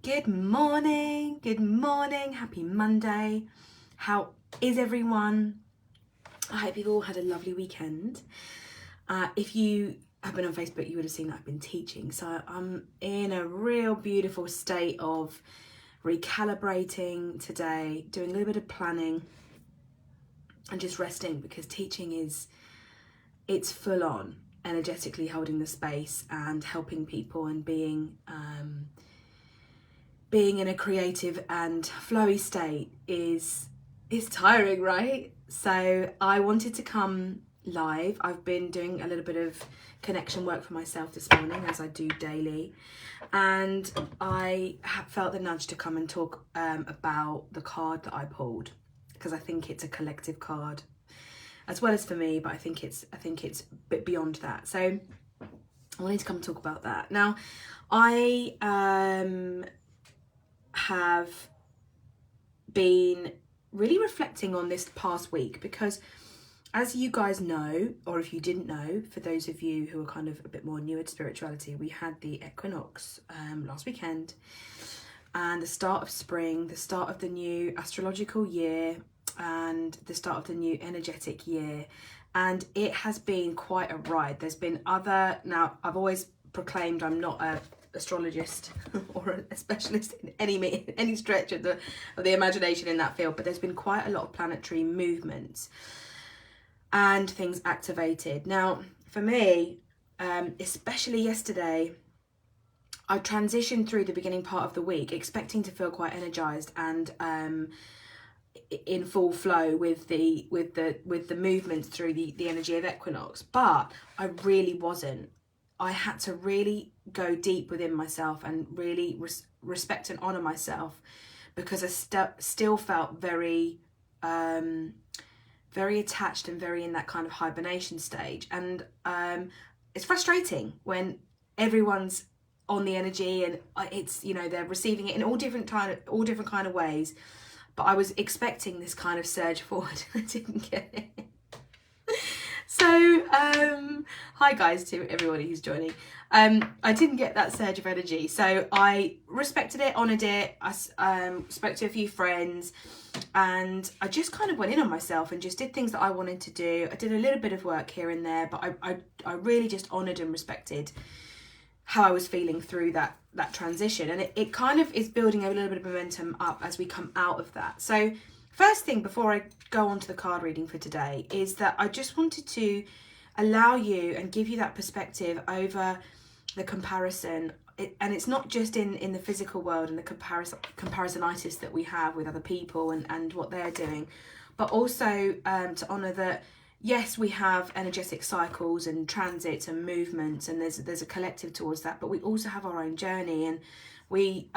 Good morning, happy Monday. How is everyone? I hope you've all had a lovely weekend. If you have been on Facebook, you would have seen that I've been teaching. So I'm in a real beautiful state of recalibrating today, doing a little bit of planning and just resting, because teaching it's full on, energetically holding the space and helping people and being in a creative and flowy state is tiring, right? So I wanted to come live. I've been doing a little bit of connection work for myself this morning, as I do daily, and I felt the nudge to come and talk about the card that I pulled, because I think it's a collective card as well as for me, but I think it's a bit beyond that. So I wanted to come and talk about that. Now, I have been really reflecting on this past week, because as you guys know, or if you didn't know, for those of you who are kind of a bit more newer to spirituality, we had the Equinox last weekend, and the start of spring, the start of the new astrological year, and the start of the new energetic year. And it has been quite a ride. There's been now I've always proclaimed I'm not a astrologist or a specialist in any stretch of the imagination in that field, but there's been quite a lot of planetary movements and things activated. Now, for me, especially yesterday, I transitioned through the beginning part of the week expecting to feel quite energized and in full flow with the movements through the energy of Equinox, but I really wasn't. I had to really go deep within myself and really respect and honor myself, because I still felt very very attached and very in that kind of hibernation stage. And it's frustrating when everyone's on the energy and it's, they're receiving it in all different kind of ways. But I was expecting this kind of surge forward and I didn't get it. So, hi guys to everybody who's joining. I didn't get that surge of energy, so I respected it, honoured it. I spoke to a few friends, and I just kind of went in on myself and just did things that I wanted to do. I did a little bit of work here and there, but I really just honoured and respected how I was feeling through that transition. And it kind of is building a little bit of momentum up as we come out of that. So first thing, before I go on to the card reading for today, is that I just wanted to allow you and give you that perspective over the comparison. And it's not just in the physical world and the comparisonitis that we have with other people and what they're doing, but also to honour that, yes, we have energetic cycles and transits and movements, and there's a collective towards that, but we also have our own journey, and we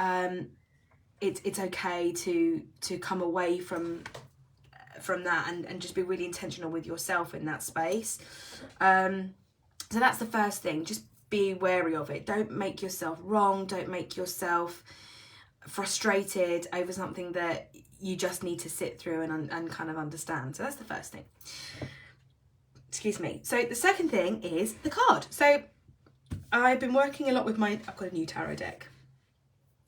it's okay to come away from that and just be really intentional with yourself in that space. So that's the first thing. Just be wary of it. Don't make yourself wrong. Don't make yourself frustrated over something that you just need to sit through and kind of understand. So that's the first thing. Excuse me. So the second thing is the card. So I've been working a lot with I've got a new tarot deck,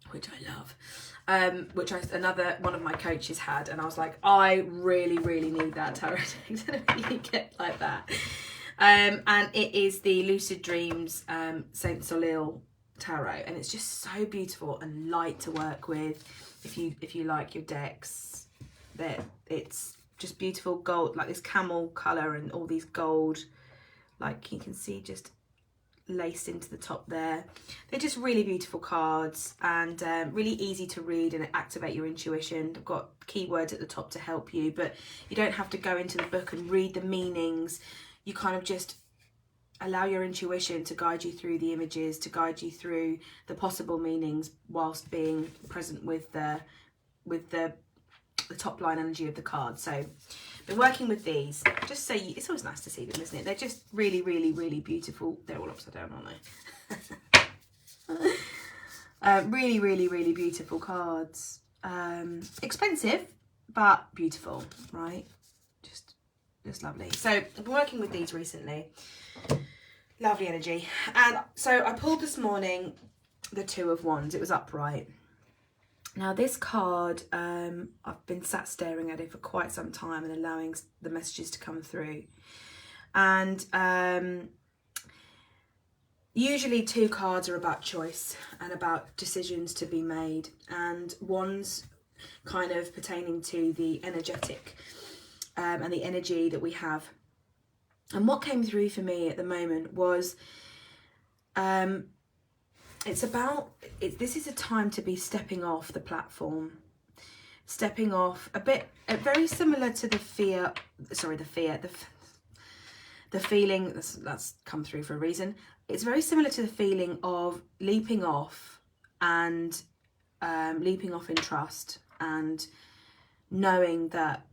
which I love, which another one of my coaches had, and I was like, I really, really need that tarot deck. I don't really get like that. And it is the Lucid Dreams Saint Solil tarot, and it's just so beautiful and light to work with. If you like your decks, that it's just beautiful gold, like this camel colour and all these gold, like you can see just laced into the top there. They're just really beautiful cards, and really easy to read and activate your intuition. I've got keywords at the top to help you, but you don't have to go into the book and read the meanings. You kind of just allow your intuition to guide you through the images, to guide you through the possible meanings, whilst being present with the top line energy of the card. So been working with these, just so it's always nice to see them, isn't it? They're just really, really, really beautiful. They're all upside down, aren't they? Really, really, really beautiful cards. Expensive, but beautiful, right? Just lovely. So I've been working with these recently. Lovely energy. And so I pulled this morning the Two of Wands. It was upright. Now this card, I've been sat staring at it for quite some time and allowing the messages to come through. And usually 2 cards are about choice and about decisions to be made, and one's kind of pertaining to the energetic and the energy that we have. And what came through for me at the moment was this is a time to be stepping off the platform, stepping off a bit, very similar to the feeling that's come through for a reason. It's very similar to the feeling of leaping off and leaping off in trust, and knowing that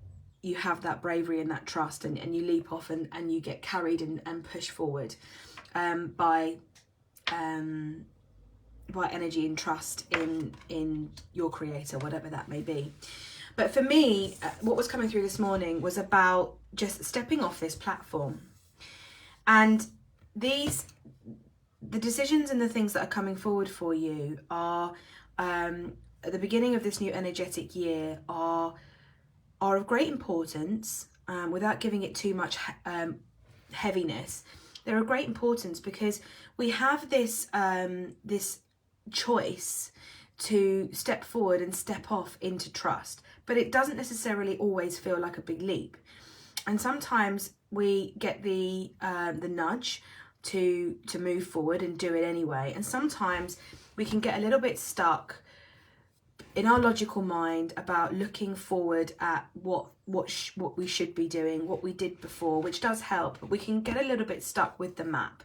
you have that bravery and that trust, and you leap off and you get carried and pushed forward by energy and trust in your creator, whatever that may be. But for me, what was coming through this morning was about just stepping off this platform. And the decisions and the things that are coming forward for you are, at the beginning of this new energetic year, are of great importance, without giving it too much heaviness. They're of great importance because we have this choice to step forward and step off into trust, but it doesn't necessarily always feel like a big leap. And sometimes we get the nudge to move forward and do it anyway, and sometimes we can get a little bit stuck in our logical mind about looking forward at what we should be doing, what we did before, which does help, but we can get a little bit stuck with the map.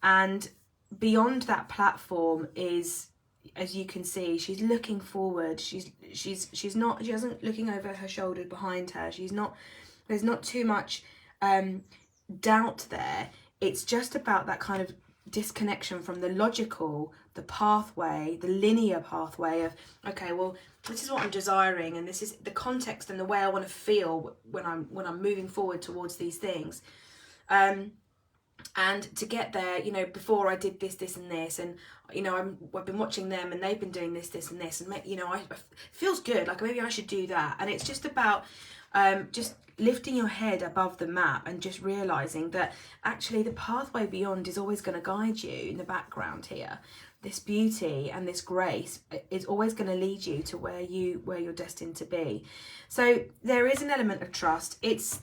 And beyond that platform is, as you can see, she's looking forward. She isn't looking over her shoulder behind her. There's not too much doubt there. It's just about that kind of disconnection from the logical, the pathway, the linear pathway of, okay, well, this is what I'm desiring, and this is the context and the way I want to feel when I'm moving forward towards these things. And to get there, before I did this and this, and I've been watching them and they've been doing this and this, and it feels good, like maybe I should do that. And it's just about just lifting your head above the map and just realizing that actually the pathway beyond is always going to guide you in the background here. This beauty and this grace is always going to lead you to where you're destined to be. So there is an element of trust. It's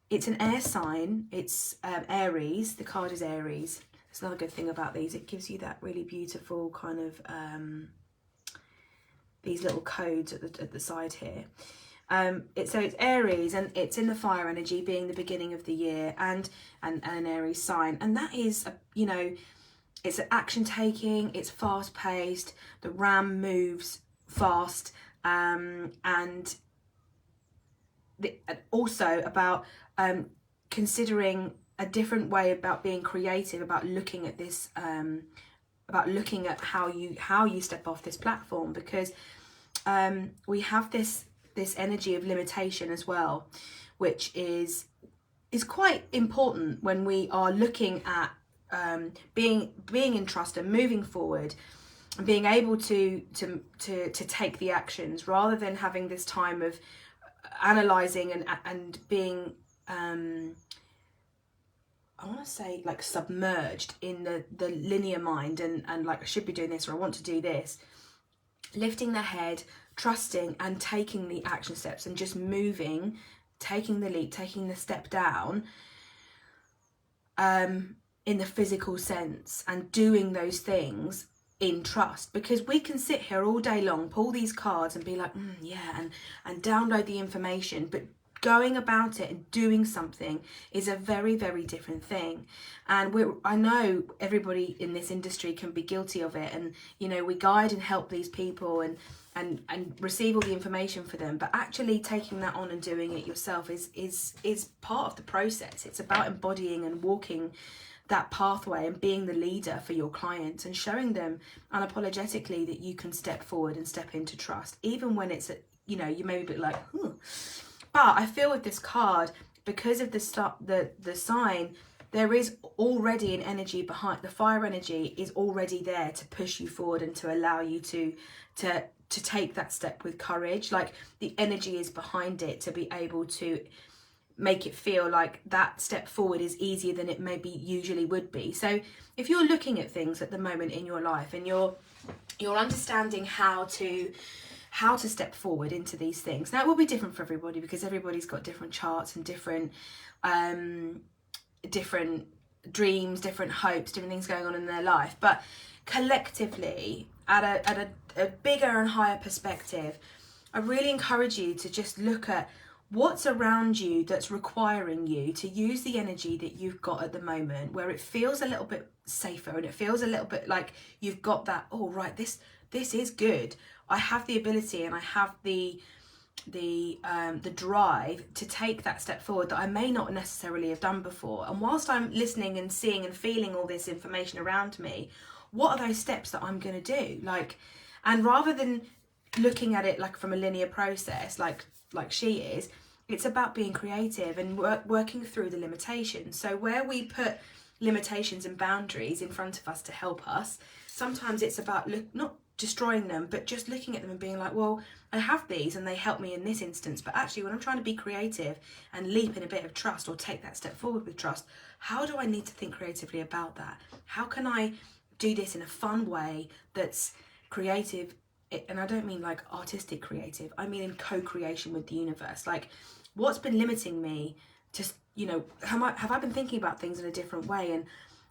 it's an air sign. It's Aries. The card is Aries. That's another good thing about these. It gives you that really beautiful kind of these little codes at the side here. So it's Aries, and it's in the fire energy, being the beginning of the year, and an Aries sign, and that is it's an action taking. It's fast paced. The ram moves fast, and also about considering a different way about being creative, about looking at this, about looking at how you step off this platform, because we have this energy of limitation as well, which is quite important when we are looking at being in trust and moving forward, and being able to take the actions, rather than having this time of analysing and being I want to say like submerged in the linear mind, and like I should be doing this, or I want to do this. Lifting the head, trusting and taking the action steps, and just moving, taking the leap, taking the step down in the physical sense, and doing those things in trust. Because we can sit here all day long, pull these cards and be like, yeah, and download the information, but going about it and doing something is a very, very different thing. And I know everybody in this industry can be guilty of it, and we guide and help these people and receive all the information for them, but actually taking that on and doing it yourself is part of the process. It's about embodying and walking that pathway and being the leader for your clients, and showing them unapologetically that you can step forward and step into trust, even when it's you may be a bit like, But I feel with this card, because of the sign, there is already an energy behind the fire. Energy is already there to push you forward and to allow you to take that step with courage. Like, the energy is behind it to be able to make it feel like that step forward is easier than it maybe usually would be. So if you're looking at things at the moment in your life and you're understanding how to step forward into these things, now it will be different for everybody because everybody's got different charts and different dreams, different hopes, different things going on in their life. But collectively, at a bigger and higher perspective, I really encourage you to just look at what's around you that's requiring you to use the energy that you've got at the moment, where it feels a little bit safer and it feels a little bit like you've got that, oh right, this is good. I have the ability and I have the drive to take that step forward that I may not necessarily have done before. And whilst I'm listening and seeing and feeling all this information around me, what are those steps that I'm going to do? Like, and rather than looking at it like from a linear process, like she is, it's about being creative and working through the limitations. So where we put limitations and boundaries in front of us to help us, sometimes it's about not destroying them, but just looking at them and being like, well, I have these and they help me in this instance, but actually when I'm trying to be creative and leap in a bit of trust or take that step forward with trust, how do I need to think creatively about that? How can I do this in a fun way that's creative? And I don't mean like artistic creative, I mean in co-creation with the universe. Like, what's been limiting me to, have I been thinking about things in a different way? And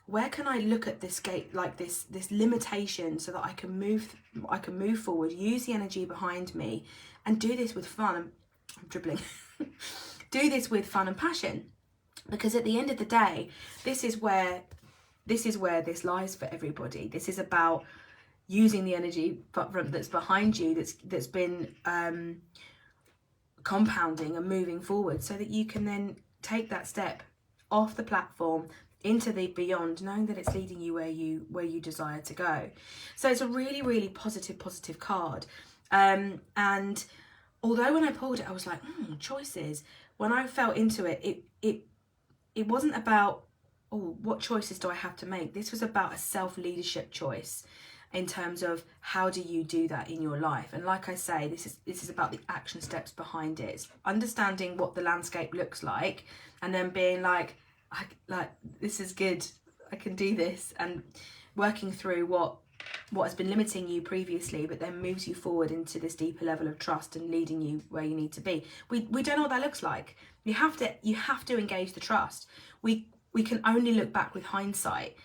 where can I look at this gate, like this limitation, so that I can move forward, use the energy behind me, and do this with fun. I'm dribbling. Do this with fun and passion, because at the end of the day, this is where this lies for everybody. This is about using the energy that's behind you, that's been compounding and moving forward, so that you can then take that step off the platform into the beyond, knowing that it's leading you where you desire to go. So it's a really, really positive card. And although when I pulled it, I was like, choices. When I felt into it, it wasn't about, oh, what choices do I have to make? This was about a self-leadership choice in terms of how do you do that in your life. And like I say, this is about the action steps behind it. It's understanding what the landscape looks like, and then being like this is good, I can do this, and working through what has been limiting you previously, but then moves you forward into this deeper level of trust and leading you where you need to be. We don't know what that looks like. You have to engage the trust. We can only look back with hindsight,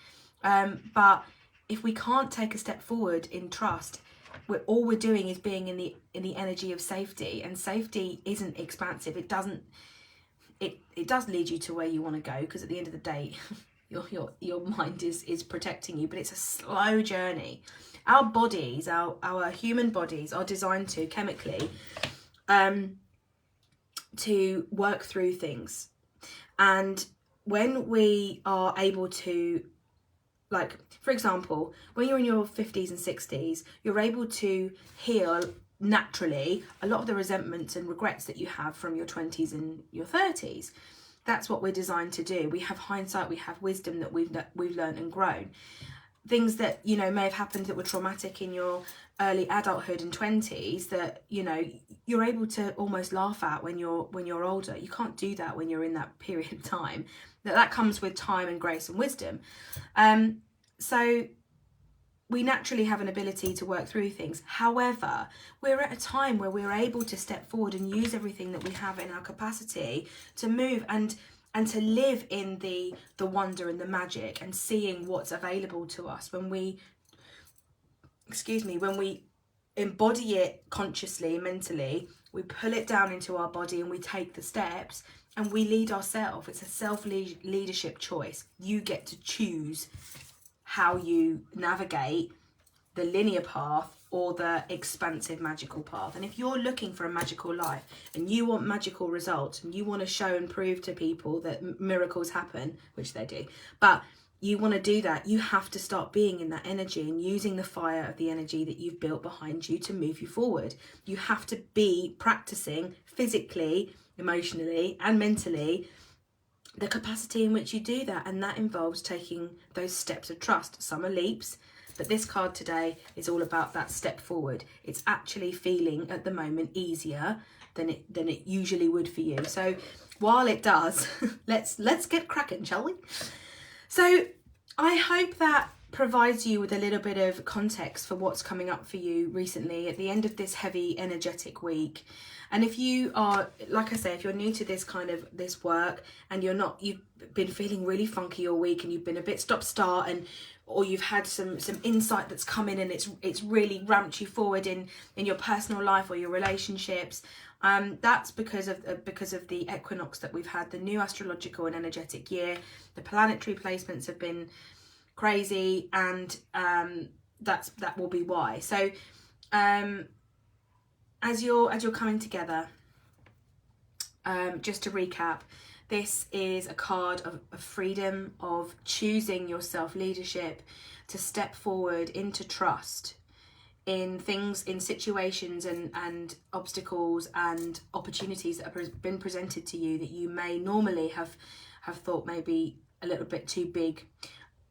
but if we can't take a step forward in trust, all we're doing is being in the energy of safety, and safety isn't expansive. It doesn't. It does lead you to where you want to go, because at the end of the day, your mind is protecting you, but it's a slow journey. Our bodies, our human bodies, are designed to chemically to work through things, and when we are able to, like, for example, when you're in your 50s and 60s, you're able to heal naturally a lot of the resentments and regrets that you have from your 20s and your 30s. That's what we're designed to do. We have hindsight, we have wisdom that we've learned and grown. Things that, may have happened that were traumatic in your early adulthood and 20s that, you're able to almost laugh at when you're older. You can't do that when you're in that period of time. That comes with time and grace and wisdom. So we naturally have an ability to work through things. However, we're at a time where we're able to step forward and use everything that we have in our capacity to move and to live in the wonder and the magic, and seeing what's available to us when we embody it consciously, mentally. We pull it down into our body and we take the steps and we lead ourselves. It's a self-leadership choice. You get to choose how you navigate the linear path or the expansive magical path. And if you're looking for a magical life and you want magical results and you want to show and prove to people that miracles happen, which they do, but you want to do that, you have to start being in that energy and using the fire of the energy that you've built behind you to move you forward. You have to be practicing physically, emotionally and mentally the capacity in which you do that, and that involves taking those steps of trust. Some are leaps, but this card today is all about that step forward. It's actually feeling at the moment easier than it usually would for you. So while it does, let's get cracking, shall we? So I hope that provides you with a little bit of context for what's coming up for you recently at the end of this heavy energetic week. And if you are, like I say, if you're new to this work and you've been feeling really funky all week and you've been a bit stop-start, or you've had some insight that's come in and it's really ramped you forward in your personal life or your relationships, that's because of the equinox that we've had, the new astrological and energetic year. The planetary placements have been crazy, and that will be why. So as you're coming together, just to recap, this is a card of freedom, of choosing your self-leadership, to step forward into trust in things, in situations and obstacles and opportunities that have been presented to you that you may normally have thought maybe a little bit too big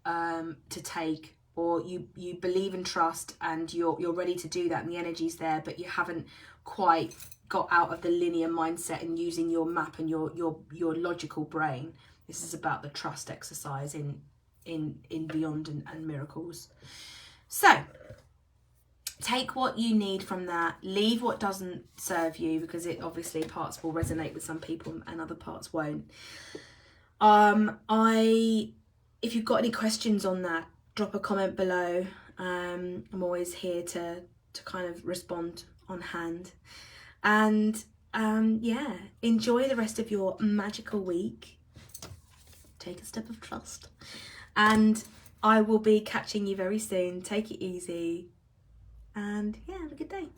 to take, or you believe and trust and you're ready to do that and the energy's there, but you haven't quite got out of the linear mindset and using your map and your logical brain. This is about the trust exercise in Beyond and Miracles. So take what you need from that, leave what doesn't serve you, because it obviously parts will resonate with some people and other parts won't. If you've got any questions on that, drop a comment below. I'm always here to kind of respond on hand. And yeah, enjoy the rest of your magical week. Take a step of trust. And I will be catching you very soon. Take it easy. And yeah, have a good day.